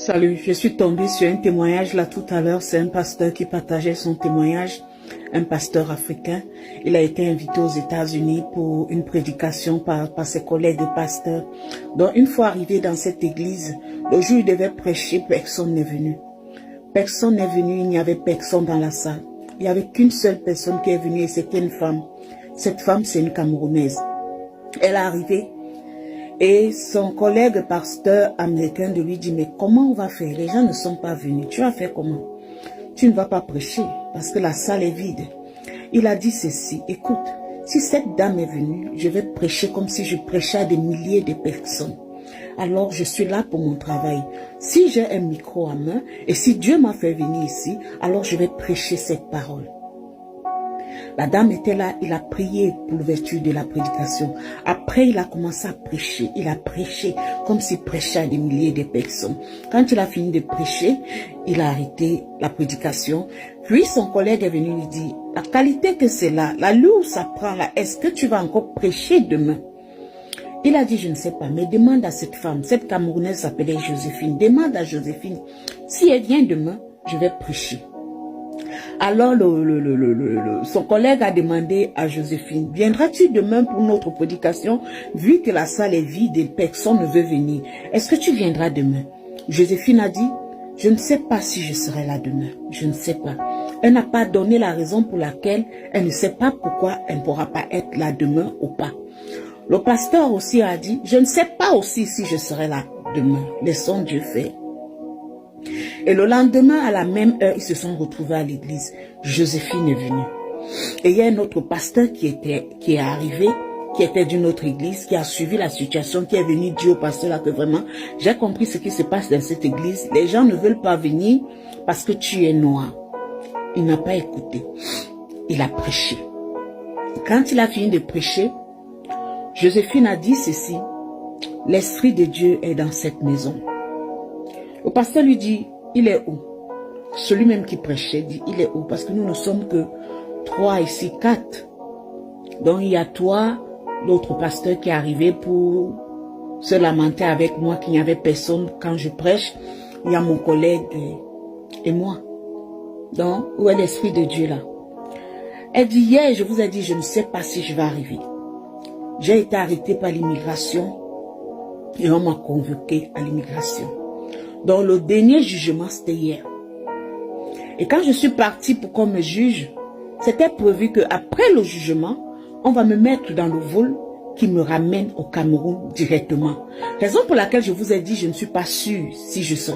Salut, je suis tombée sur un témoignage là tout à l'heure. C'est un pasteur qui partageait son témoignage, un pasteur africain. Il a été invité aux États-Unis pour une prédication par ses collègues de pasteurs. Donc une fois arrivé dans cette église, le jour où il devait prêcher, personne n'est venu. Personne n'est venu, il n'y avait personne dans la salle. Il n'y avait qu'une seule personne qui est venue et c'était une femme. Cette femme, c'est une Camerounaise. Elle est arrivée. Et son collègue pasteur américain de lui dit, mais comment on va faire? Les gens ne sont pas venus. Tu vas faire comment? Tu ne vas pas prêcher parce que la salle est vide. Il a dit ceci, écoute, si cette dame est venue, je vais prêcher comme si je prêchais à des milliers de personnes. Alors je suis là pour mon travail. Si j'ai un micro à main et si Dieu m'a fait venir ici, alors je vais prêcher cette parole. La dame était là, il a prié pour l'ouverture de la prédication. Après, il a commencé à prêcher. Il a prêché comme s'il prêchait à des milliers de personnes. Quand il a fini de prêcher, il a arrêté la prédication. Puis son collègue est venu lui dire, la qualité que c'est là, la lourde ça prend là, est-ce que tu vas encore prêcher demain? Il a dit, je ne sais pas, mais demande à cette femme, cette Camerounaise s'appelait Joséphine, demande à Joséphine, si elle vient demain, je vais prêcher. Alors son collègue a demandé à Joséphine, viendras-tu demain pour notre prédication, vu que la salle est vide et personne ne veut venir? Est-ce que tu viendras demain? Joséphine a dit, je ne sais pas si je serai là demain, je ne sais pas. Elle n'a pas donné la raison pour laquelle elle ne sait pas pourquoi elle ne pourra pas être là demain ou pas. Le pasteur aussi a dit, je ne sais pas aussi si je serai là demain, laissons Dieu faire. Et le lendemain, à la même heure, ils se sont retrouvés à l'église. Joséphine est venue. Et il y a un autre pasteur qui est arrivé, qui était d'une autre église, qui a suivi la situation, qui est venu dire au pasteur là que vraiment, j'ai compris ce qui se passe dans cette église. Les gens ne veulent pas venir parce que tu es noir. Il n'a pas écouté. Il a prêché. Quand il a fini de prêcher, Joséphine a dit ceci, l'Esprit de Dieu est dans cette maison. Le pasteur lui dit, il est où? Celui même qui prêchait dit, il est où? Parce que nous ne sommes que 3 ici, 4. Donc il y a toi, l'autre pasteur qui est arrivé pour se lamenter avec moi qu'il n'y avait personne quand je prêche. Il y a mon collègue et moi. Donc, où est l'Esprit de Dieu là? Elle dit, hier, je vous ai dit, je ne sais pas si je vais arriver. J'ai été arrêtée par l'immigration et on m'a convoqué à l'immigration. Donc le dernier jugement, c'était hier. Et quand je suis partie pour qu'on me juge, c'était prévu qu'après le jugement, on va me mettre dans le vol qui me ramène au Cameroun directement. Raison pour laquelle je vous ai dit, je ne suis pas sûre si je serai